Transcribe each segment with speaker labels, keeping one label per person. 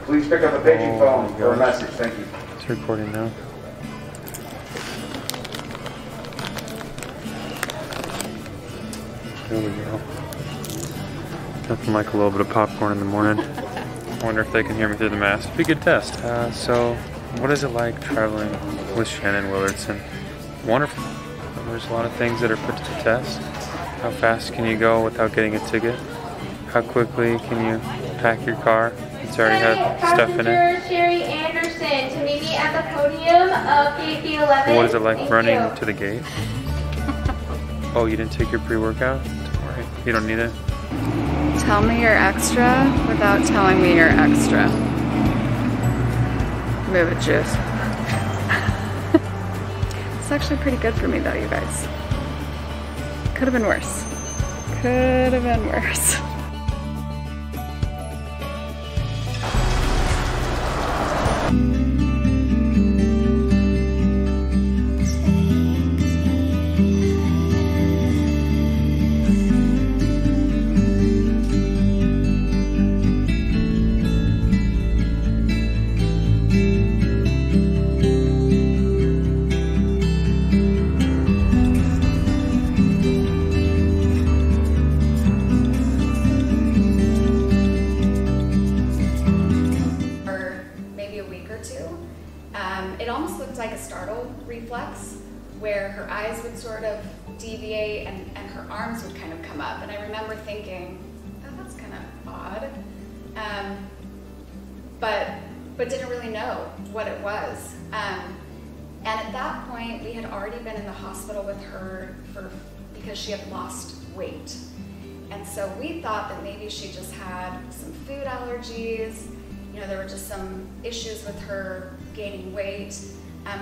Speaker 1: Please pick up a paging phone for a message. Thank you.
Speaker 2: It's recording now. There we go. Nothing like a little bit of popcorn in the morning. I wonder if they can hear me through the mask. Be a good test. So, what is it like traveling with Shannon Willardson? Wonderful. There's a lot of things that are put to the test. How fast can you go without getting a ticket? How quickly can you pack your car? It's already had stuff in it.
Speaker 3: Sherry Anderson to meet me at the podium of gate B11.
Speaker 2: What is it like running to the gate? Oh, you didn't take your pre-workout? Don't worry. You don't need it.
Speaker 4: Tell me you're extra without telling me you're extra. Move it, Juice. It's actually pretty good for me though, you guys. Could have been worse. Could have been worse.
Speaker 5: It almost looked like a startle reflex where her eyes would sort of deviate and her arms would kind of come up. And I remember thinking, oh, that's kind of odd. But didn't really know what it was. And at that point, we had already been in the hospital with her because she had lost weight. And so we thought that maybe she just had some food allergies. You know, there were just some issues with her gaining weight.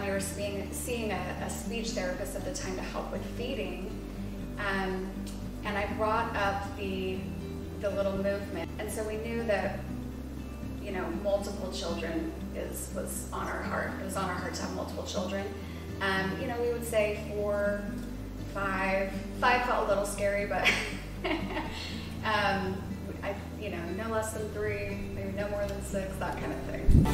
Speaker 5: We were seeing a speech therapist at the time to help with feeding. And I brought up the little movement. And so we knew that, you know, multiple children was on our heart. It was on our heart to have multiple children. You know, we would say 4, 5. 5 felt a little scary, but you know, no less than 3, maybe no more than 6, that kind of thing.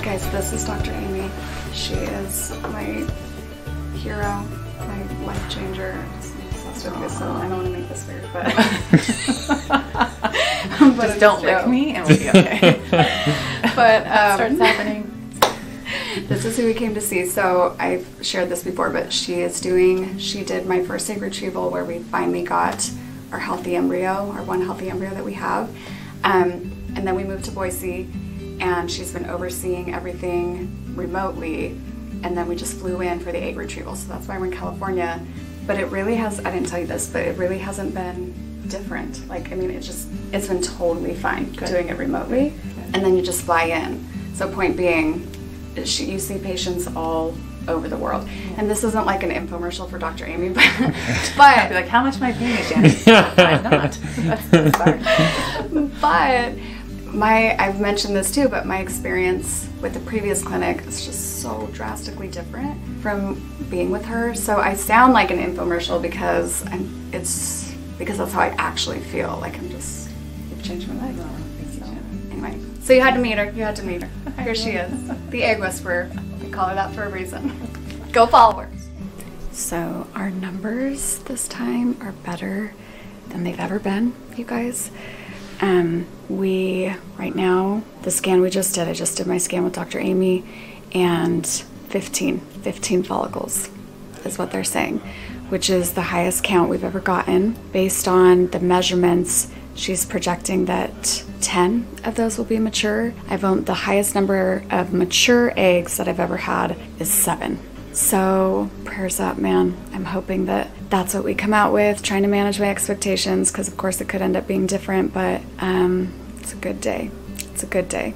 Speaker 4: Guys, this is Dr. Amy. She is my hero, my life changer. So I don't want to make this weird, but
Speaker 6: just don't lick me and we'll be okay.
Speaker 4: But
Speaker 6: starts happening.
Speaker 4: This is who we came to see. So I've shared this before, but she did my first egg retrieval where we finally got our healthy embryo, our one healthy embryo that we have. And then we moved to Boise, and she's been overseeing everything remotely. And then we just flew in for the egg retrieval. So that's why we're in California. But it really has, I didn't tell you this, but it really hasn't been different. Like, I mean, it's been totally fine doing it remotely. And then you just fly in. So point being, you see patients all over the world. And this isn't like an infomercial for Dr. Amy, but
Speaker 6: I'd be like, how much am I paying you, Janet? I'm not. That's sorry.
Speaker 4: But I've mentioned this too, but my experience with the previous clinic is just so drastically different from being with her. So I sound like an infomercial because that's how I actually feel. Like you've changed my life. So, anyway, so you had to meet her. Here she is, the egg whisperer. We call her that for a reason. Go follow her. So our numbers this time are better than they've ever been, you guys. Right now, the scan we just did, I just did my scan with Dr. Amy, and 15 follicles is what they're saying, which is the highest count we've ever gotten. Based on the measurements, she's projecting that 10 of those will be mature. The highest number of mature eggs that I've ever had is 7. So prayers up, man. I'm hoping that that's what we come out with, trying to manage my expectations, because of course it could end up being different, but it's a good day. It's a good day.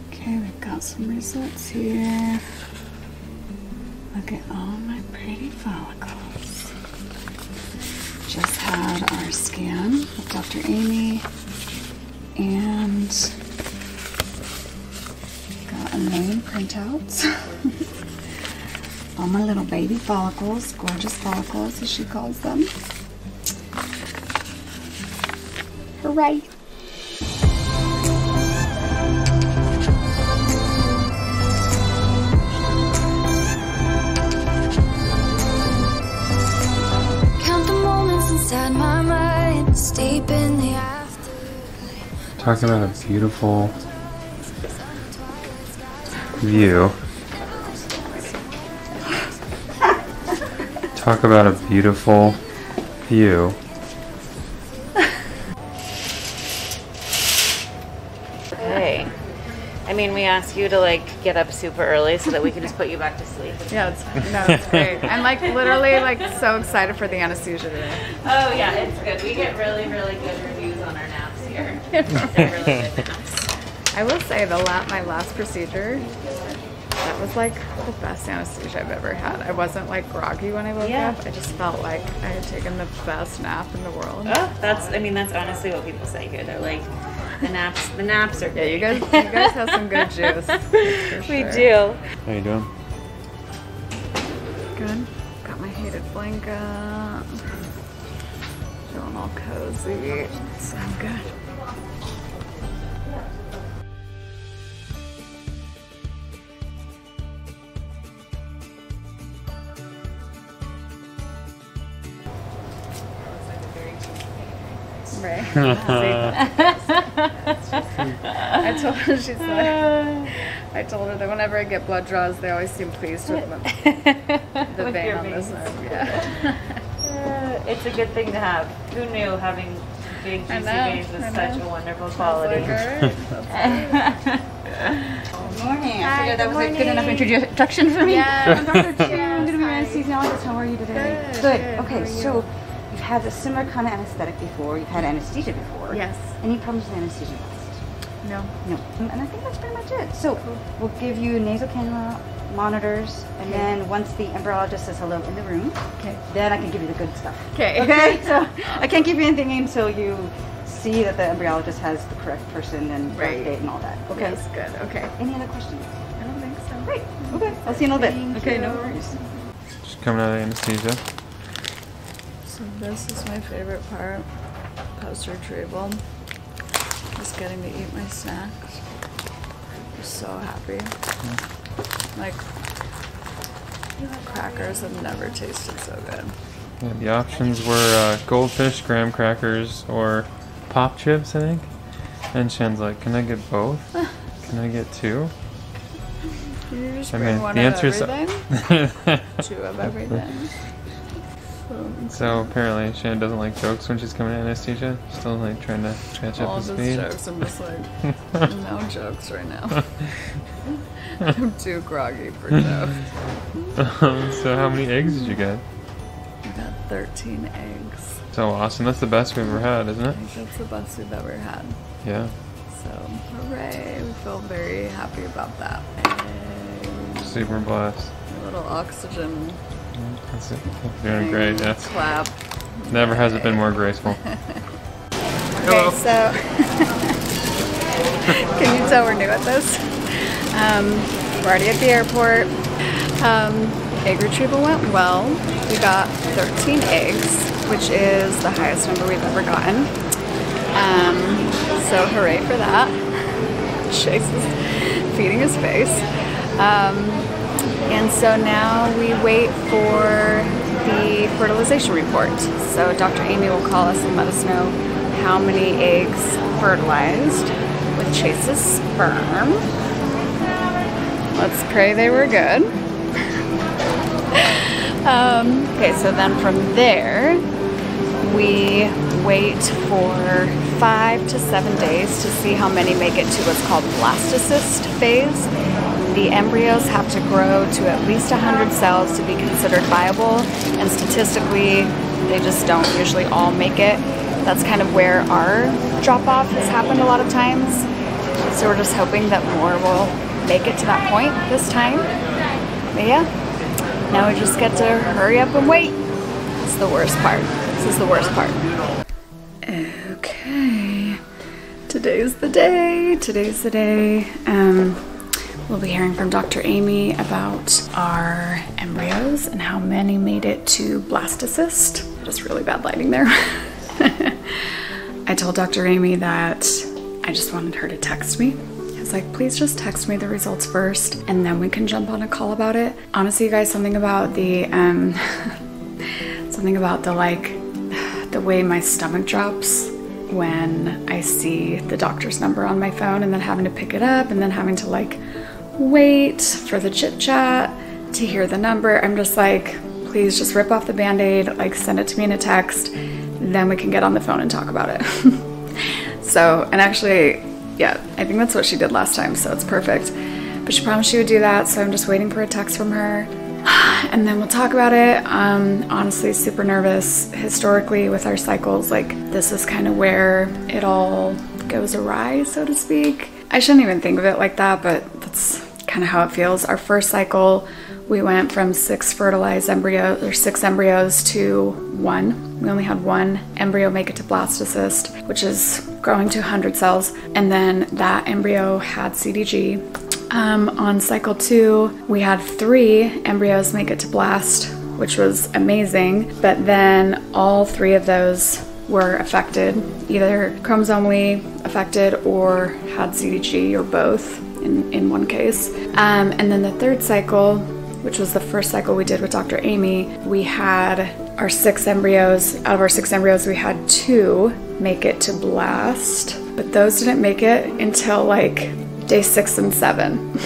Speaker 4: Okay, we've got some results here. Look at all my pretty follicles. Just had our scan with Dr. Amy, and got a million printouts. All my little baby follicles, gorgeous follicles as she calls them. Hooray!
Speaker 7: inside my mind, deep in the after.
Speaker 2: Talk about a beautiful view. Talk about a beautiful view.
Speaker 6: Okay. I mean, we ask you to like get up super early so that we can just put you back to sleep.
Speaker 4: Yeah, it's great. I'm like literally like so excited for the anesthesia today.
Speaker 6: Oh yeah, it's good. We get really, really good reviews on our naps here. They're really good naps.
Speaker 4: I will say my last procedure, that was like the best anesthesia I've ever had. I wasn't like groggy when I woke up. I just felt like I had taken the best nap in the world.
Speaker 6: Oh, that's honestly what people say here. They're like, the naps are good.
Speaker 4: Yeah, you guys have some good juice. For
Speaker 6: We
Speaker 4: sure.
Speaker 6: do.
Speaker 2: How you doing?
Speaker 4: Good. Got my heated blanket. Feeling all cozy. So good. Right. I told her, I told her that whenever I get blood draws, they always seem pleased with the
Speaker 6: With
Speaker 4: vein
Speaker 6: your
Speaker 4: on this
Speaker 6: veins.
Speaker 4: one. Yeah.
Speaker 6: It's a good thing to have. Who knew having big juicy veins was such a wonderful
Speaker 4: I
Speaker 6: quality?
Speaker 4: was like, all right, that's good.
Speaker 8: Good morning. I
Speaker 3: Hi,
Speaker 8: figured that
Speaker 3: good
Speaker 8: was a good
Speaker 3: morning.
Speaker 8: enough introduction for me.
Speaker 3: Yeah.
Speaker 8: I'm Dr. Chu.
Speaker 3: Yeah,
Speaker 8: I'm going to be your
Speaker 3: hi.
Speaker 8: anesthesiologist. How are you today?
Speaker 3: Good,
Speaker 8: Good.
Speaker 3: good.
Speaker 8: Okay,
Speaker 3: How are
Speaker 8: so you've had a similar kind of anesthetic before. You've had anesthesia before.
Speaker 4: Yes.
Speaker 8: Any problems with anesthesia last?
Speaker 4: No.
Speaker 8: No. And I think that's pretty much it. So we'll give you nasal cannula monitors, and then once the embryologist says hello in the room, then I can give you the good stuff.
Speaker 4: Okay.
Speaker 8: Okay. So I can't give you anything until you see that the embryologist has the correct person and
Speaker 4: Right.
Speaker 8: date and all that. Okay.
Speaker 4: Yes, good. Okay.
Speaker 8: Any other questions?
Speaker 4: I don't think so.
Speaker 8: Great. Okay. I'll see you in a little bit.
Speaker 4: Thank
Speaker 8: Okay.
Speaker 4: you.
Speaker 8: No worries.
Speaker 2: Just coming out of anesthesia.
Speaker 4: So this is my favorite part, post-retrieval. Just getting to eat my snacks. I'm so happy. Like, crackers have never tasted so good.
Speaker 2: Yeah, the options were goldfish, graham crackers, or pop chips, I think. And Shen's like, can I get both? Can I get two?
Speaker 4: You just
Speaker 2: I
Speaker 4: bring
Speaker 2: mean,
Speaker 4: one
Speaker 2: the
Speaker 4: of
Speaker 2: answer is
Speaker 4: everything? Two of everything.
Speaker 2: So apparently Shannon doesn't like jokes when she's coming to anesthesia. Still like trying to catch up
Speaker 4: All
Speaker 2: to
Speaker 4: of
Speaker 2: speed.
Speaker 4: his jokes, I'm just like, no jokes right now. I'm too groggy for jokes.
Speaker 2: So how many eggs did you get?
Speaker 4: I got 13 eggs.
Speaker 2: So awesome. That's the best we've ever had, isn't
Speaker 4: I
Speaker 2: it?
Speaker 4: think that's the best we've ever had.
Speaker 2: Yeah.
Speaker 4: So, hooray. We feel very happy about that.
Speaker 2: Super blessed.
Speaker 4: A little oxygen.
Speaker 2: That's it. Doing great, yes.
Speaker 4: Clap.
Speaker 2: Never has it been more graceful.
Speaker 4: Okay, so can you tell we're new at this? We're already at the airport. Egg retrieval went well. We got 13 eggs, which is the highest number we've ever gotten. So hooray for that. Shakes is feeding his face. And so now we wait for the fertilization report. So Dr. Amy will call us and let us know how many eggs fertilized with Chase's sperm. Let's pray they were good. Okay, so then from there, we wait for 5 to 7 days to see how many make it to what's called Blastocyst Phase. The embryos have to grow to at least 100 cells to be considered viable, and statistically, they just don't usually all make it. That's kind of where our drop-off has happened a lot of times. So we're just hoping that more will make it to that point this time. But yeah, now we just get to hurry up and wait. It's the worst part. This is the worst part. Okay, today's the day. Today's the day. We'll be hearing from Dr. Amy about our embryos and how many made it to Blastocyst. Just really bad lighting there. I told Dr. Amy that I just wanted her to text me. I was like, please just text me the results first and then we can jump on a call about it. Honestly, you guys, something about the the way my stomach drops when I see the doctor's number on my phone and then having to pick it up and then having to like wait for the chit chat to hear the number. I'm just like, please just rip off the band-aid, like send it to me in a text, then we can get on the phone and talk about it. So, and actually, yeah, I think that's what she did last time, so it's perfect. But she promised she would do that, so I'm just waiting for a text from her. And then we'll talk about it. Honestly, super nervous. Historically, with our cycles, like this is kind of where it all goes awry, so to speak. I shouldn't even think of it like that, but that's kind of how it feels. Our first cycle, we went from 6 fertilized embryos, or 6 embryos to 1. We only had 1 embryo make it to blastocyst, which is growing to 100 cells. And then that embryo had CDG. On cycle 2, we had 3 embryos make it to blast, which was amazing. But then all 3 of those were affected, either chromosomally affected or had CDG, or both in one case. And then the 3rd cycle, which was the first cycle we did with Dr. Amy, we had our 6 embryos. Out of our 6 embryos, we had 2 make it to blast, but those didn't make it until like day 6 and 7.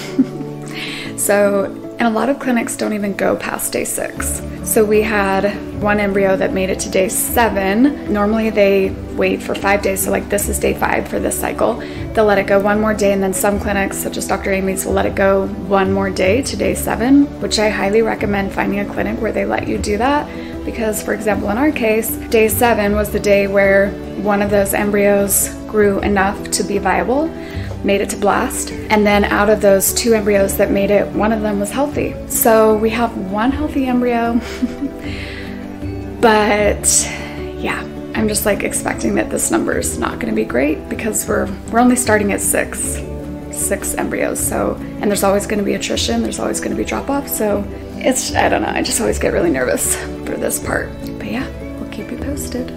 Speaker 4: So, and a lot of clinics don't even go past day 6. So we had 1 embryo that made it to day 7. Normally they wait for 5 days, so like this is day 5 for this cycle. They'll let it go 1 more day, and then some clinics, such as Dr. Amy's, will let it go 1 more day to day 7, which I highly recommend finding a clinic where they let you do that. Because, for example, in our case, day 7 was the day where one of those embryos grew enough to be viable, made it to blast, and then out of those 2 embryos that made it, 1 of them was healthy. So we have 1 healthy embryo, but yeah, I'm just like expecting that this number is not going to be great because we're only starting at 6 embryos. So, and there's always going to be attrition, there's always going to be drop off. So it's, I don't know, I just always get really nervous for this part. But yeah, we'll keep you posted.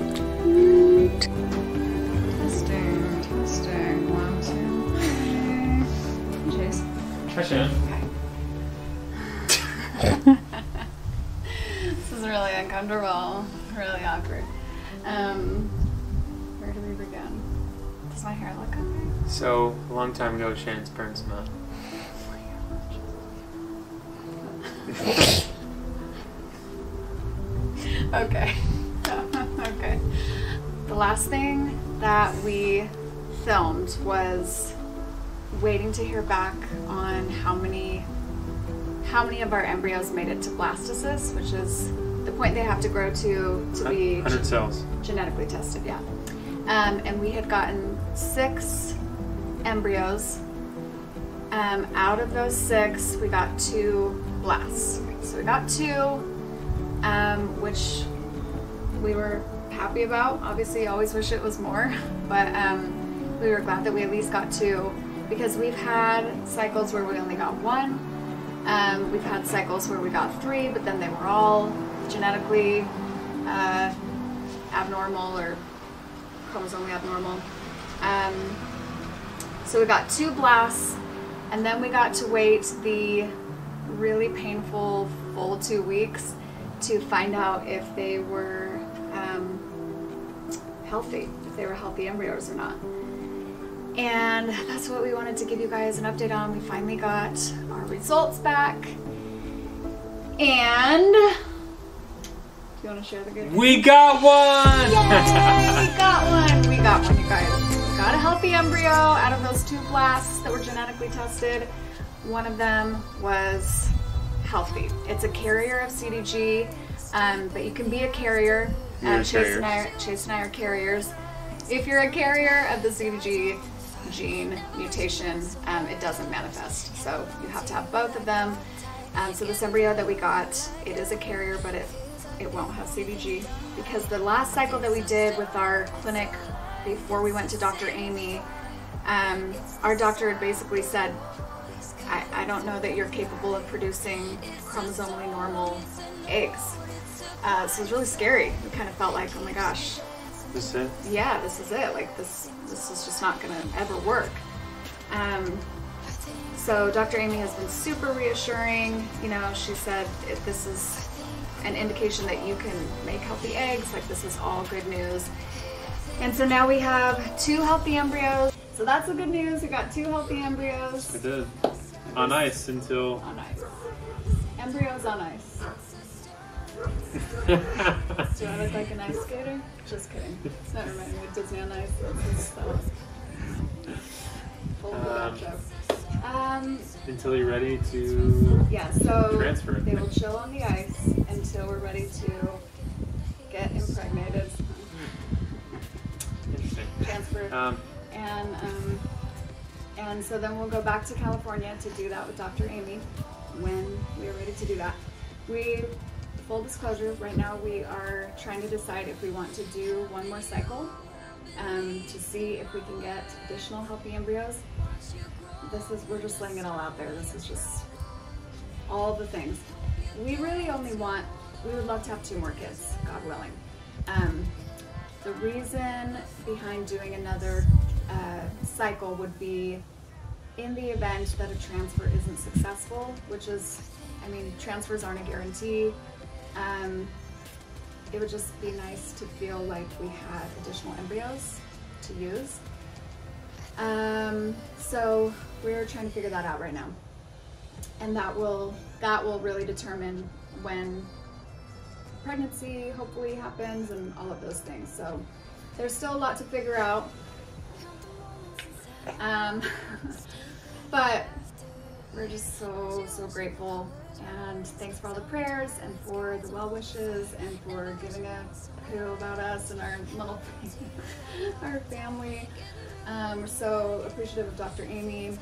Speaker 4: Testing, 1, 2, 3. Chase.
Speaker 2: Hi, Shannon.
Speaker 4: Okay. This is really uncomfortable, really awkward. Where do we begin? Does my hair look okay?
Speaker 2: So, a long time ago, Shannon's parents met.
Speaker 4: Okay. Okay. The last thing that we filmed was waiting to hear back on how many of our embryos made it to blastocyst, which is the point they have to grow to be
Speaker 2: 100 cells.
Speaker 4: Genetically tested, yeah. And we had gotten 6 embryos. Out of those 6, we got 2 blasts. So we got 2, which we were happy about. Obviously, I always wish it was more, but we were glad that we at least got 2, because we've had cycles where we only got 1. We've had cycles where we got 3, but then they were all genetically abnormal or chromosomally abnormal. So we got 2 blasts, and then we got to wait the really painful full 2 weeks to find out if they were healthy, if they were healthy embryos or not. And that's what we wanted to give you guys an update on. We finally got our results back. And do you want to share the good news?
Speaker 2: We got one!
Speaker 4: Yay! We got one! We got one, you guys. We got a healthy embryo out of those 2 blasts that were genetically tested. One of them was healthy. It's a carrier of CDG, but you can be a carrier. Chase and I are carriers. If you're a carrier of the CDG gene mutation, it doesn't manifest. So you have to have both of them. So this embryo that we got, it is a carrier, but it won't have CDG, because the last cycle that we did with our clinic before we went to Dr. Amy, our doctor had basically said, I don't know that you're capable of producing chromosomally normal eggs. So it was really scary. We kind of felt like, oh my gosh.
Speaker 2: This is it?
Speaker 4: Yeah, this is it. Like this is just not gonna ever work. So Dr. Amy has been super reassuring. You know, she said this is
Speaker 5: an indication that you can make healthy eggs. Like, this is all good news. And so now we have 2 healthy embryos. So that's the good news. We got 2 healthy embryos.
Speaker 2: I did. On ice until...
Speaker 5: On ice. Embryos on ice. Do I look like an ice skater? Just kidding. That reminded me of Disney on Ice. Full of that joke.
Speaker 2: Until you're ready to
Speaker 5: so
Speaker 2: transfer.
Speaker 5: They will chill on the ice until we're ready to get impregnated.
Speaker 2: Interesting.
Speaker 5: Transfer. And so then we'll go back to California to do that with Dr. Amy when we are ready to do that. Full disclosure, right now we are trying to decide if we want to do 1 more cycle to see if we can get additional healthy embryos. We're just laying it all out there. This is just all the things. We really only want, we would love to have 2 more kids, God willing. The reason behind doing another cycle would be in the event that a transfer isn't successful, which is, I mean, transfers aren't a guarantee. It would just be nice to feel like we had additional embryos to use. So we're trying to figure that out right now. And that will really determine when pregnancy hopefully happens and all of those things. So there's still a lot to figure out. But we're just so grateful, and thanks for all the prayers and for the well wishes and for giving a poo about us and our little our family. We're so appreciative of Dr. Amy,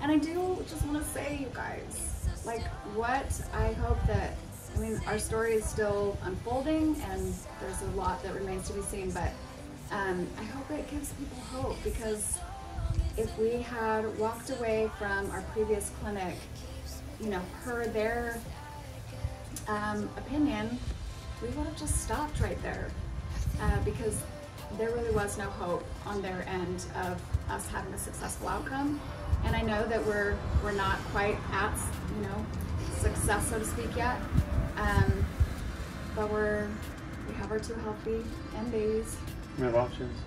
Speaker 5: and I do just want to say, you guys, like, what I hope that, I mean, our story is still unfolding and there's a lot that remains to be seen, but I hope it gives people hope, because if we had walked away from our previous clinic, you know, per their opinion, we would have just stopped right there, because there really was no hope on their end of us having a successful outcome. And I know that we're not quite at, you know, success, so to speak, yet, but we have our 2 healthy and babies.
Speaker 2: We have options.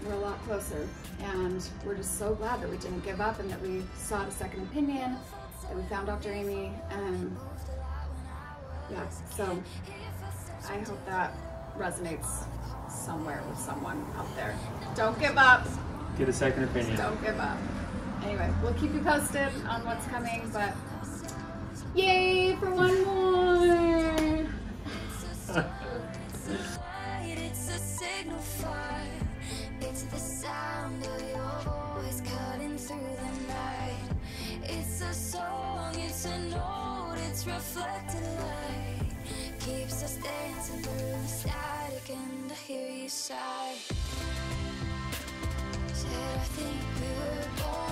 Speaker 5: We're a lot closer, and we're just so glad that we didn't give up and that we sought a second opinion, that we found Dr. Amy, and yeah, so I hope that resonates somewhere with someone out there. Don't give up.
Speaker 2: Get a second opinion.
Speaker 5: Don't give up. Anyway, we'll keep you posted on what's coming, but yay for 1 more!
Speaker 7: It's a signal fire. It's the sound of your voice cutting through the night. It's a song, it's a note, it's reflected light. Keeps us dancing through the static, and I hear you sigh. Said I think we were born